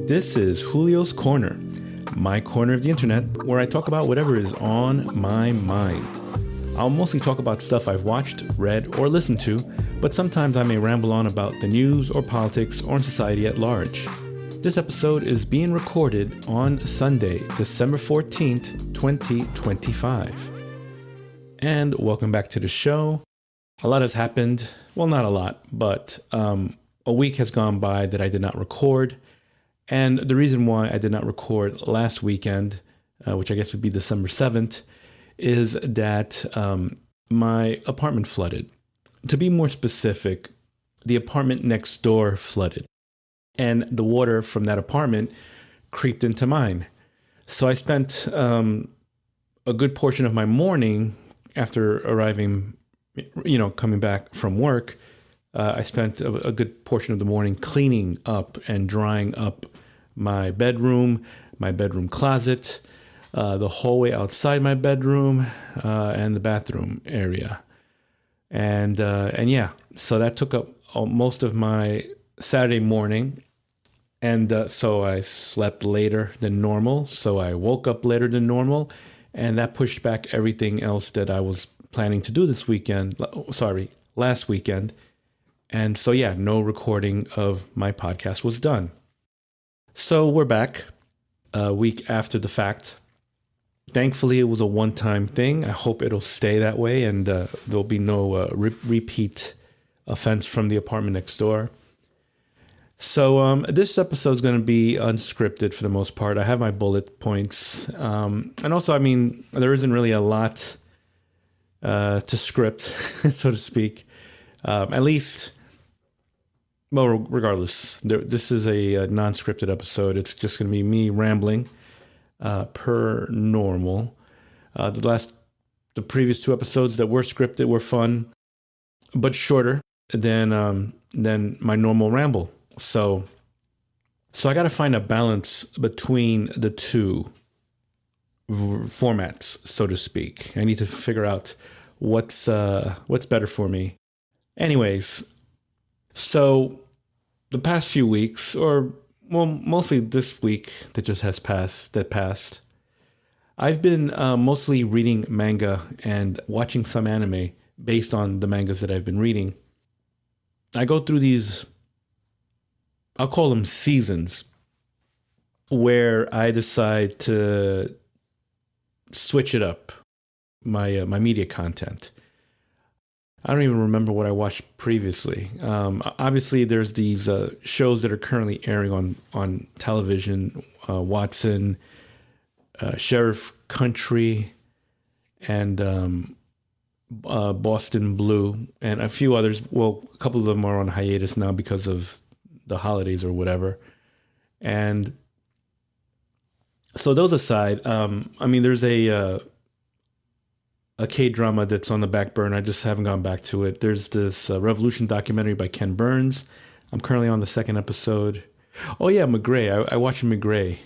This is Julio's Corner, my corner of the internet where I talk about whatever is on my mind. I'll mostly talk about stuff I've watched, read, or listened to, but sometimes I may ramble on about the news or politics or society at large. This episode is being recorded on Sunday, December 14th, 2025. And welcome back to the show. A lot has happened. Well, not a lot, but a week has gone by that I did not record. And the reason why I did not record last weekend, which I guess would be December 7th, is that my apartment flooded. To be more specific, the apartment next door flooded. And the water from that apartment creeped into mine. So I spent a good portion of my morning after arriving, coming back from work. I spent a good portion of the morning cleaning up and drying up my bedroom closet, the hallway outside my bedroom, and the bathroom area. And yeah, so that took up most of my Saturday morning. And so I slept later than normal. So I woke up later than normal. And that pushed back everything else that I was planning to do last weekend. And so, yeah, no recording of my podcast was done. So we're back a week after the fact. Thankfully, it was a one-time thing. I hope it'll stay that way and there'll be no repeat offense from the apartment next door. So this episode is going to be unscripted for the most part. I have my bullet points. And also, there isn't really a lot to script, so to speak. At least, well, regardless, this is a non-scripted episode. It's just going to be me rambling per normal. The previous two episodes that were scripted were fun, but shorter than my normal ramble. So I got to find a balance between the two formats, so to speak. I need to figure out what's better for me. Anyways, so the past few weeks, or well, mostly this week that passed, I've been mostly reading manga and watching some anime based on the mangas that I've been reading. I go through these, I'll call them seasons, where I decide to switch it up, my media content. I don't even remember what I watched previously. Obviously, there's these shows that are currently airing on television, Watson, Sheriff Country, and Boston Blue, and a few others. Well, a couple of them are on hiatus now because of the holidays or whatever. And so those aside, there's a K-drama that's on the back burner. I just haven't gone back to it. There's this Revolution documentary by Ken Burns. I'm currently on the second episode. Oh yeah, McGray. I watched McGray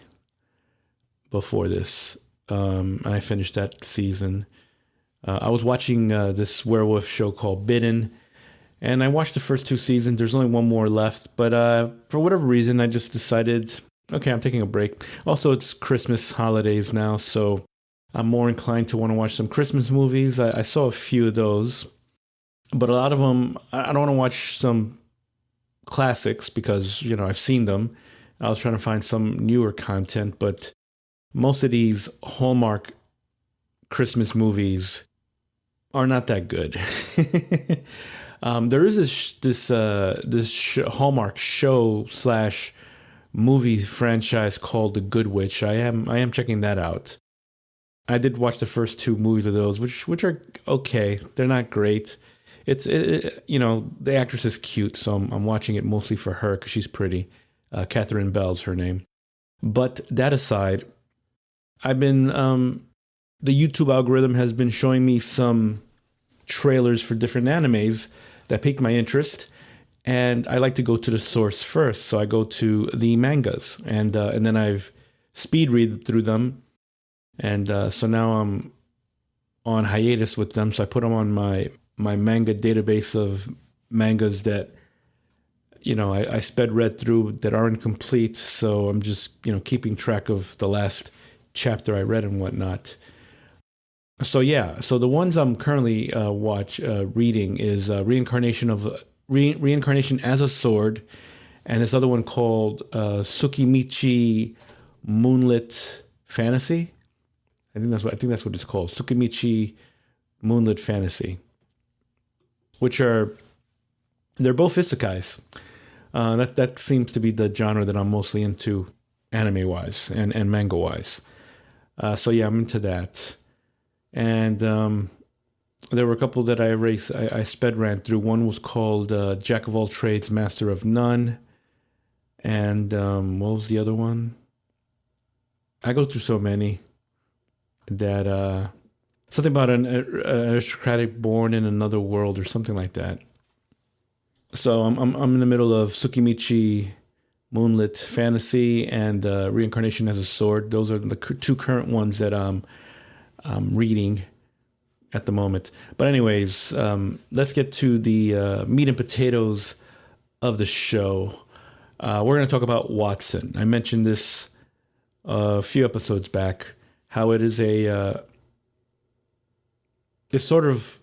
before this, and I finished that season. I was watching this werewolf show called Bidden, and I watched the first two seasons. There's only one more left, but for whatever reason, I just decided, okay, I'm taking a break. Also, it's Christmas holidays now, so I'm more inclined to want to watch some Christmas movies. I saw a few of those, but a lot of them, I don't want to watch some classics because, I've seen them. I was trying to find some newer content, but most of these Hallmark Christmas movies are not that good. There is this Hallmark show / movie franchise called The Good Witch. I am checking that out. I did watch the first two movies of those, which are okay. They're not great. The actress is cute, so I'm watching it mostly for her because she's pretty. Catherine Bell's her name. But that aside, I've been the YouTube algorithm has been showing me some trailers for different animes that piqued my interest, and I like to go to the source first. So I go to the mangas, and then I've speed read through them. And so now I'm on hiatus with them. So I put them on my manga database of mangas that I sped read through that aren't complete, so I'm just keeping track of the last chapter I read and whatnot. So yeah, so the ones I'm currently reading is Reincarnation as a Sword, and this other one called Tsukimichi Moonlit Fantasy. I think that's what it's called, Tsukimichi Moonlit Fantasy, which they're both isekais. That seems to be the genre that I'm mostly into, anime wise and manga wise. So yeah, I'm into that. And there were a couple that I sped ran through. One was called Jack of All Trades, Master of None. And what was the other one? I go through so many that something about an aristocratic born in another world or something like that. So I'm in the middle of Tsukimichi Moonlit Fantasy and Reincarnation as a Sword. Those are the two current ones that I'm reading at the moment. But anyways, let's get to the meat and potatoes of the show. We're going to talk about Watson. I mentioned this a few episodes back, how it is it's sort of,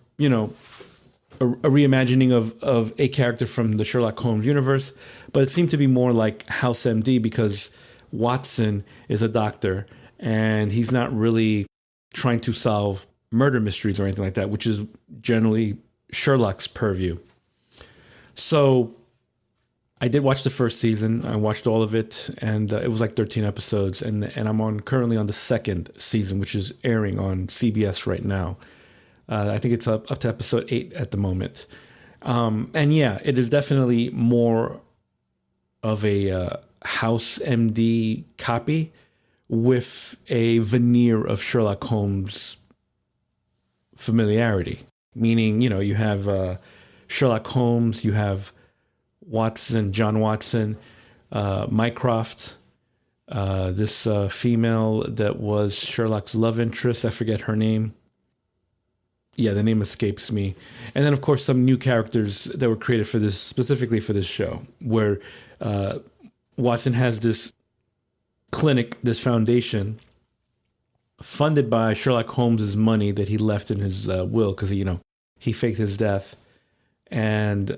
a reimagining of a character from the Sherlock Holmes universe, but it seemed to be more like House MD because Watson is a doctor and he's not really trying to solve murder mysteries or anything like that, which is generally Sherlock's purview. So I did watch the first season. I watched all of it, and it was like 13 episodes, and I'm currently on the second season, which is airing on CBS right now. I think it's up to episode 8 at the moment. And yeah, it is definitely more of a House MD copy with a veneer of Sherlock Holmes familiarity. Meaning, you have Sherlock Holmes, you have Watson, John Watson, Mycroft, this female that was Sherlock's love interest. I forget her name. Yeah, the name escapes me. And then, of course, some new characters that were created specifically for this show, where Watson has this clinic, this foundation, funded by Sherlock Holmes's money that he left in his will, because he faked his death, and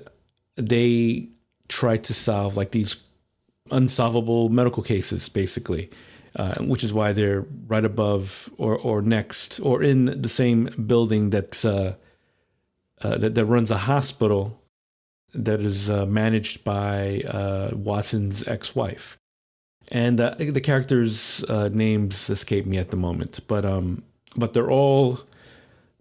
they try to solve like these unsolvable medical cases, basically. Which is why they're right above or next or in the same building that runs a hospital that is managed by Watson's ex-wife. And the characters' names escape me at the moment, but they're all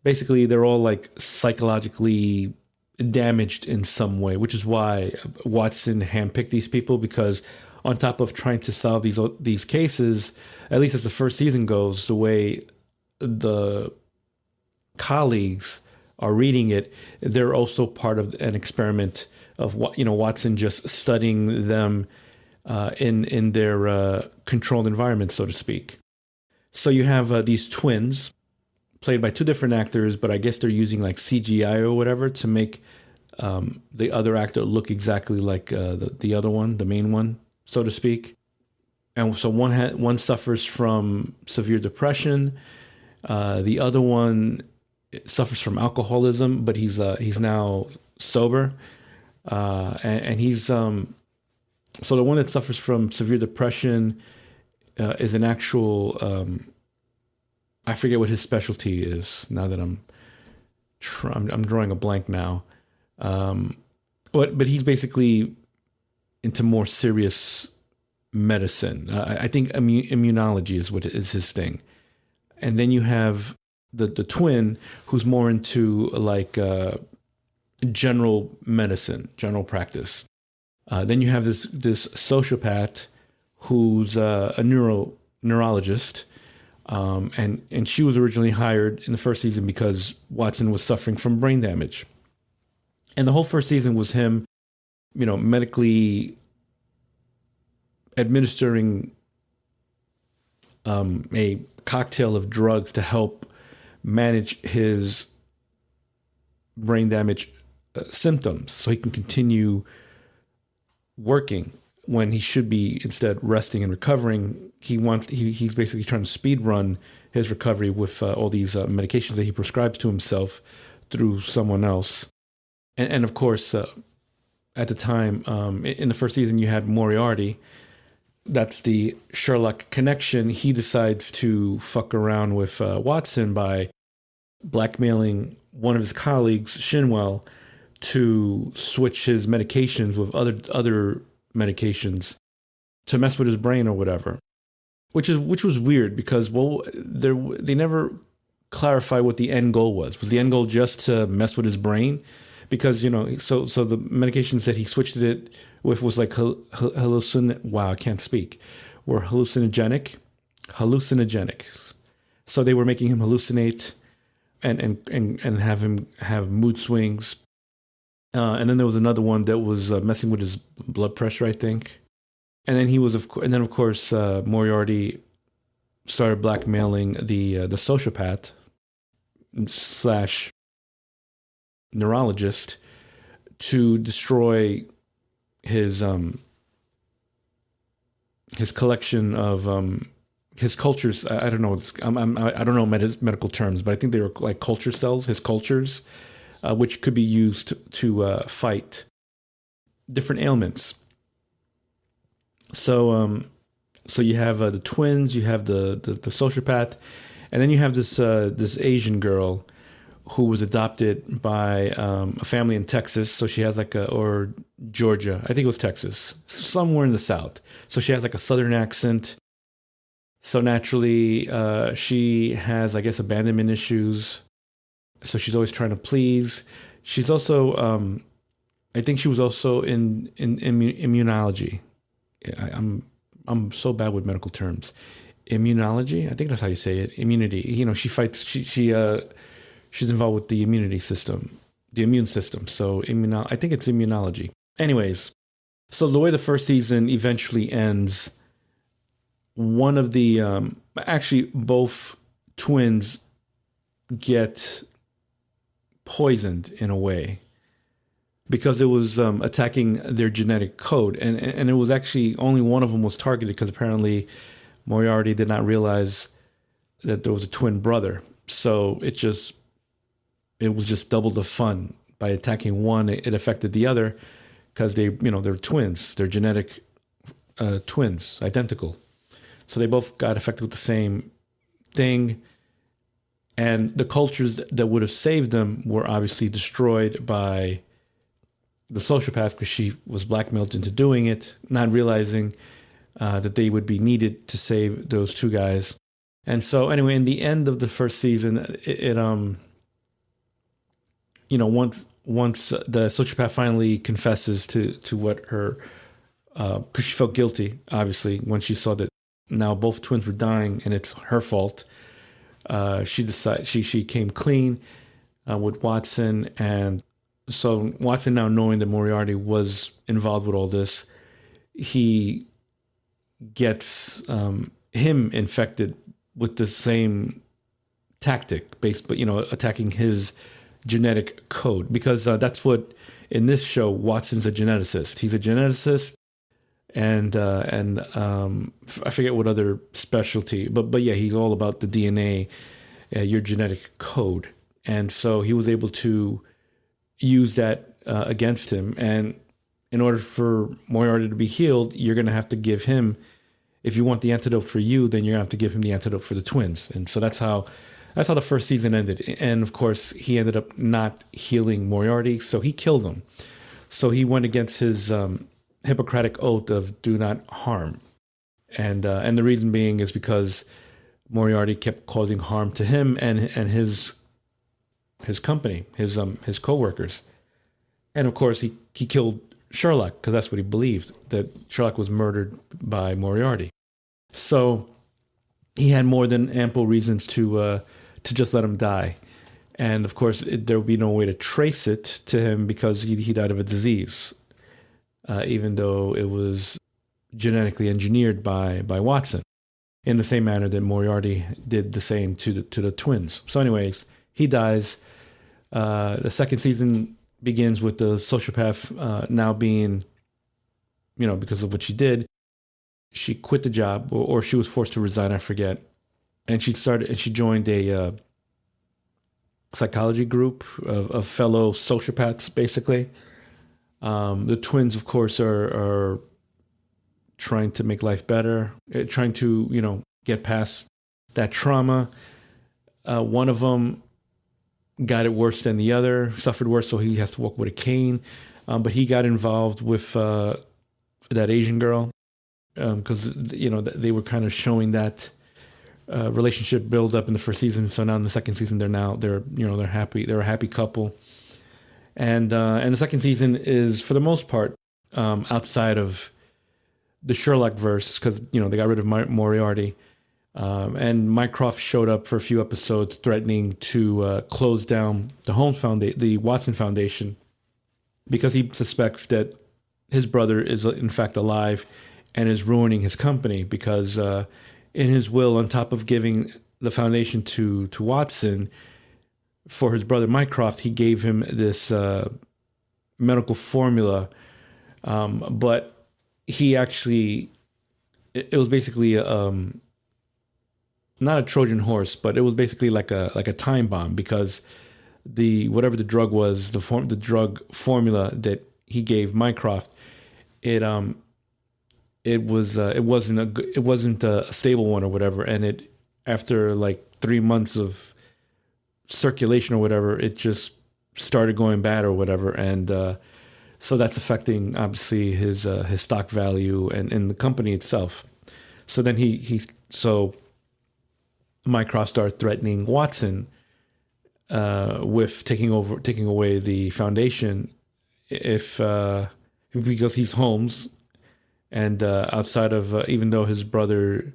like psychologically damaged in some way, which is why Watson handpicked these people, because on top of trying to solve these cases, at least as the first season goes, the way the colleagues are reading it, they're also part of an experiment of Watson just studying them in their controlled environment, so to speak. So you have these twins played by two different actors, but I guess they're using like CGI or whatever to make the other actor look exactly like the other one, the main one, so to speak. And so one suffers from severe depression. The other one suffers from alcoholism, but he's now sober. And he's so the one that suffers from severe depression is an actual I forget what his specialty is now that I'm drawing a blank now. But he's basically into more serious medicine. I think immunology is what is his thing. And then you have the twin who's more into like general medicine, general practice. Then you have this sociopath who's a neurologist. And she was originally hired in the first season because Watson was suffering from brain damage. And the whole first season was him, medically administering a cocktail of drugs to help manage his brain damage symptoms so he can continue working when he should be instead resting and recovering. He's basically trying to speed run his recovery with all these medications that he prescribes to himself through someone else. And of course, at the time, in the first season, you had Moriarty. That's the Sherlock connection. He decides to fuck around with Watson by blackmailing one of his colleagues, Shinwell, to switch his medications with other medications to mess with his brain or whatever. Which was weird because they never clarify what the end goal was. Was the end goal just to mess with his brain? Because so the medications that he switched it with was like hallucin. Wow, I can't speak. Were hallucinogenic. So they were making him hallucinate and have him have mood swings. And then there was another one that was messing with his blood pressure, I think. And then of course Moriarty started blackmailing the sociopath / neurologist to destroy his collection of his cultures. I don't know. I don't know medical terms, but I think they were like culture cells. His cultures, which could be used to fight different ailments. So you have the twins, you have the sociopath, and then you have this Asian girl who was adopted by a family in Texas. So she has or Georgia, I think it was Texas, somewhere in the South. So she has like a Southern accent. So naturally, she has, I guess, abandonment issues. So she's always trying to please. She's also, I think she was also in immunology. I'm so bad with medical terms. Immunology, I think that's how you say it. Immunity. She fights. She's involved with the immunity system, the immune system. So I think it's immunology. Anyways, so the way the first season eventually ends, one of the actually both twins get poisoned in a way, because it was attacking their genetic code. And it was actually only one of them was targeted because apparently Moriarty did not realize that there was a twin brother. So it was just double the fun. By attacking one, it affected the other because they're twins. They're genetic twins, identical. So they both got affected with the same thing. And the cultures that would have saved them were obviously destroyed by the sociopath because she was blackmailed into doing it, not realizing that they would be needed to save those two guys. And so anyway, in the end of the first season, once the sociopath finally confesses to what her, because she felt guilty, obviously, when she saw that now both twins were dying and it's her fault. She decided she came clean with Watson. And so Watson, now knowing that Moriarty was involved with all this, he gets him infected with the same tactic, attacking his genetic code, because that's what in this show Watson's a geneticist. He's a geneticist, and I forget what other specialty, but yeah, he's all about the DNA, your genetic code, and so he was able to use that against him. And in order for Moriarty to be healed, you're going to have to give him, if you want the antidote for you, then you're going to have to give him the antidote for the twins. And so that's how the first season ended. And of course, he ended up not healing Moriarty, so he killed him. So he went against his Hippocratic oath of do not harm. And the reason being is because Moriarty kept causing harm to him and his company, his co-workers. And of course, he killed Sherlock because that's what he believed, that Sherlock was murdered by Moriarty. So he had more than ample reasons to just let him die. And of course, there would be no way to trace it to him because he died of a disease, even though it was genetically engineered by Watson, in the same manner that Moriarty did the same to the twins. So anyways, he dies. The second season begins with the sociopath now being because of what she did, she quit the job, or she was forced to resign, I forget. And she joined a psychology group of fellow sociopaths, basically. The twins, of course, are trying to make life better, trying to, get past that trauma. One of them got it worse than the other, suffered worse, so he has to walk with a cane. But he got involved with that Asian girl because they were kind of showing that relationship build up in the first season. So now in the second season, they're happy. They're a happy couple, and the second season is for the most part outside of the Sherlock verse, because they got rid of Moriarty. And Mycroft showed up for a few episodes, threatening to close down the Watson Foundation, because he suspects that his brother is in fact alive and is ruining his company. Because in his will, on top of giving the foundation to Watson for his brother Mycroft, he gave him this medical formula, but he actually, it was basically not a Trojan horse, but it was basically like a time bomb, because whatever the drug was, the drug formula that he gave Mycroft, it wasn't a stable one or whatever, and it, after like 3 months of circulation or whatever, it just started going bad or whatever, and so that's affecting obviously his stock value and the company itself. So then so Mycroft started threatening Watson with taking away the foundation because he's Holmes, and outside of even though his brother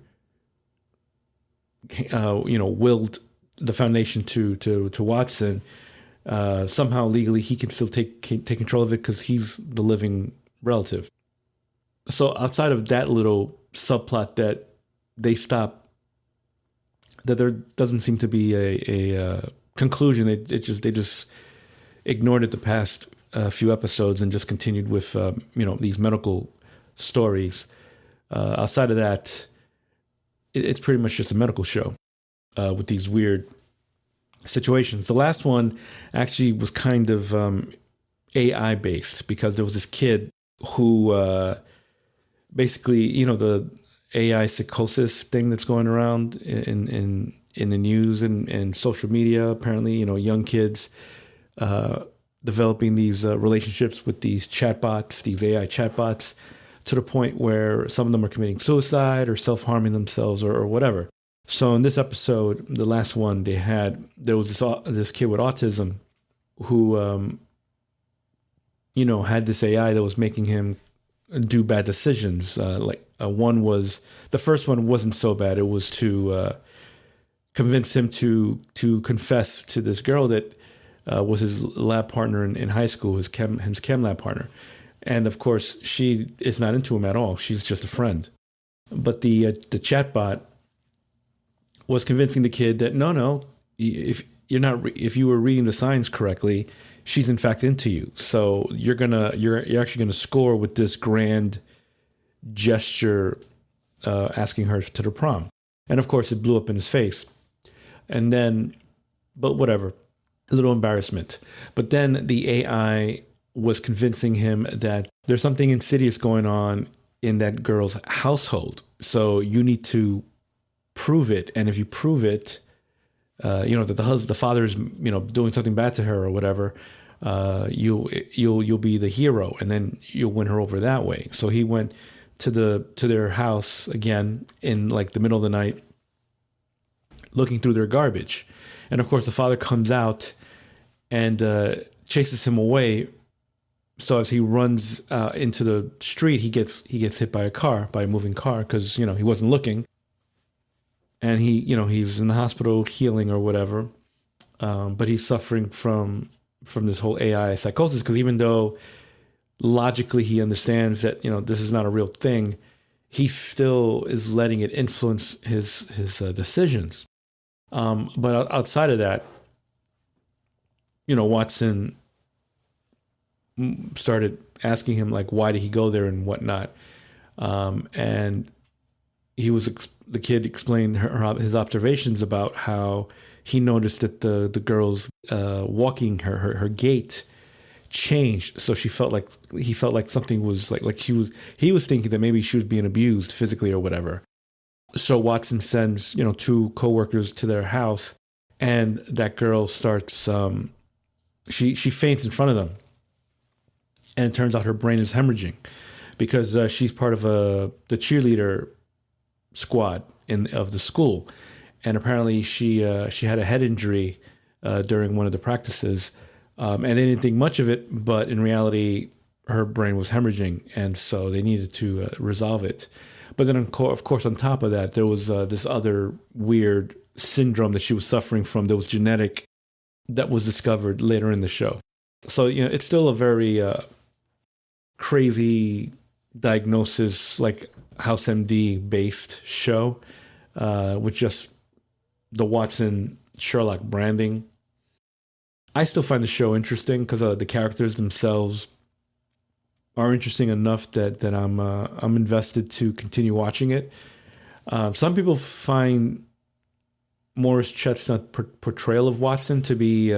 willed the foundation to Watson, somehow legally he can still take control of it because he's the living relative. So outside of that little subplot that they stop, that there doesn't seem to be a conclusion. They just ignored it the past few episodes and just continued with these medical stories. Outside of that, it's pretty much just a medical show with these weird situations. The last one actually was kind of AI based, because there was this kid who basically, the AI psychosis thing that's going around in the news and social media. Apparently, young kids developing these relationships with these chatbots, these AI chatbots, to the point where some of them are committing suicide or self-harming themselves or whatever. So in this episode, the last one, there was this kid with autism who had this AI that was making him do bad decisions. The first one wasn't so bad. It was to convince him to confess to this girl that was his lab partner in high school, his chem lab partner. And of course, she is not into him at all. She's just a friend. But the chatbot was convincing the kid that no, if you were reading the signs correctly, she's in fact into you. So you're actually gonna score with this grand gesture, asking her to the prom. And of course, it blew up in his face. And then, but whatever, a little embarrassment. But then the AI was convincing him that there's something insidious going on in that girl's household. So you need to prove it. And if you prove it, that the father's, doing something bad to her or whatever, you'll be the hero, and then you'll win her over that way. So he went to their house again in like the middle of the night, looking through their garbage. And of course the father comes out and chases him away. So as he runs into the street, he gets hit by a moving car, because he wasn't looking, and he's in the hospital healing or whatever, but he's suffering from this whole AI psychosis, because even though logically he understands that this is not a real thing, he still is letting it influence his decisions. But outside of that, Watson started asking him like why did he go there and whatnot. And the kid explained his observations about how he noticed that the girl's walking, her gait changed. So he felt like something was like he was thinking that maybe she was being abused physically or whatever. So Watson sends, 2 coworkers to their house, and that girl starts she faints in front of them, and it turns out her brain is hemorrhaging because she's part of the cheerleader squad of the school, and apparently she had a head injury during one of the practices, and they didn't think much of it, but in reality her brain was hemorrhaging, and so they needed to resolve it. But then, of course, on top of that, there was this other weird syndrome that she was suffering from that was genetic, that was discovered later in the show. So, it's still a very crazy diagnosis, like House MD based show, with just the Watson Sherlock branding. I still find the show interesting because the characters themselves are interesting enough that I'm invested to continue watching it. Some people find Morris Chestnut's portrayal of Watson to be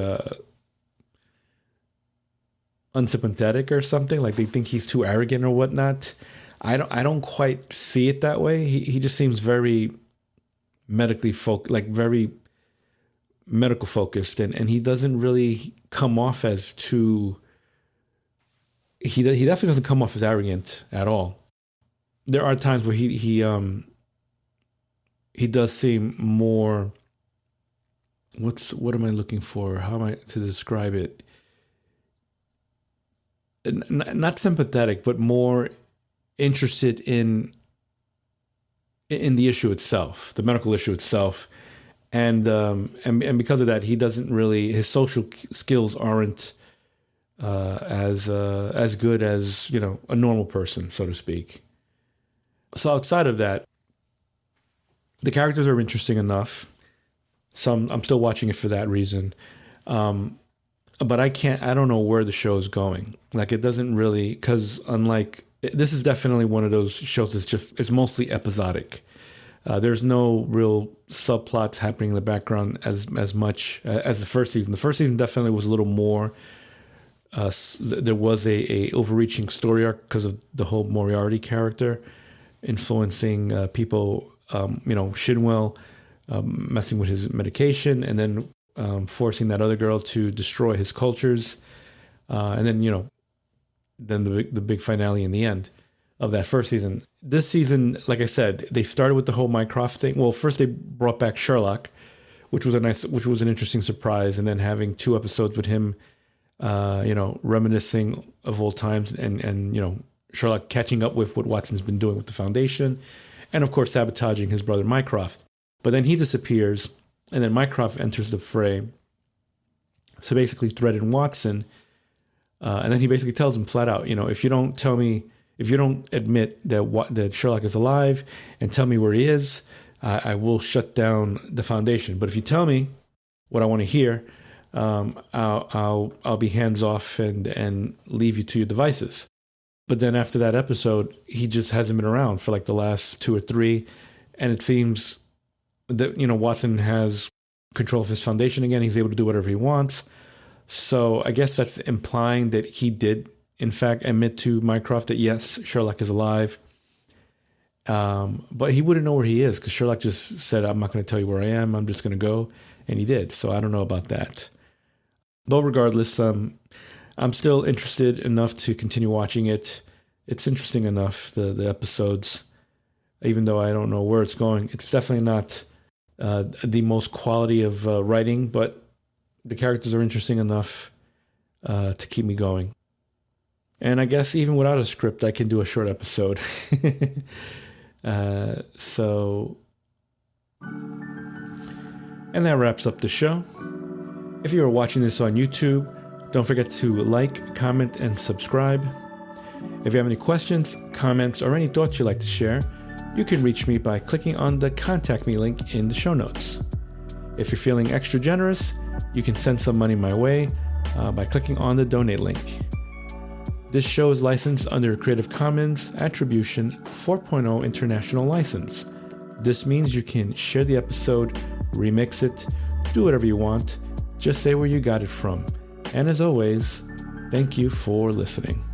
unsympathetic or something, like they think he's too arrogant or whatnot. I don't quite see it that way. He just seems very very medical focused, and he doesn't really come off as too. He definitely doesn't come off as arrogant at all. There are times where he does seem more. What am I looking for? How am I to describe it? Not sympathetic, but more interested in the issue itself, the medical issue itself, and because of that, he doesn't really, his social skills aren't as good as a normal person, so to speak. So outside of that, the characters are interesting enough. So I'm still watching it for that reason. But I don't know where the show is going. Like, it doesn't really, because this is definitely one of those shows it's mostly episodic. There's no real subplots happening in the background as much as the first season. The first season definitely was a little more. There was a overreaching story arc because of the whole Moriarty character influencing people. Shinwell messing with his medication, and then forcing that other girl to destroy his cultures, and then then the big finale in the end of that first season. This season, like I said, they started with the whole Mycroft thing. Well, first they brought back Sherlock, which was an interesting surprise, and then having 2 episodes with him, reminiscing of old times, and Sherlock catching up with what Watson's been doing with the Foundation, and of course sabotaging his brother Mycroft. But then he disappears, and then Mycroft enters the fray. So basically threatened Watson, and then he basically tells him flat out, if you don't admit that Sherlock is alive and tell me where he is, I will shut down the Foundation. But if you tell me what I want to hear, I'll be hands off and leave you to your devices. But then after that episode, he just hasn't been around for like the last 2 or 3, and it seems that Watson has control of his Foundation again. He's able to do whatever he wants. So I guess that's implying that he did, in fact, admit to Mycroft that yes, Sherlock is alive. But he wouldn't know where he is because Sherlock just said, "I'm not going to tell you where I am. I'm just going to go," and he did. So I don't know about that. But regardless, I'm still interested enough to continue watching it. It's interesting enough, the episodes, even though I don't know where it's going. It's definitely not the most quality of writing, but the characters are interesting enough to keep me going. And I guess even without a script, I can do a short episode. And that wraps up the show. If you are watching this on YouTube, don't forget to like, comment, and subscribe. If you have any questions, comments, or any thoughts you'd like to share, you can reach me by clicking on the Contact Me link in the show notes. If you're feeling extra generous, you can send some money my way by clicking on the Donate link. This show is licensed under a Creative Commons Attribution 4.0 International License. This means you can share the episode, remix it, do whatever you want. Just say where you got it from. And as always, thank you for listening.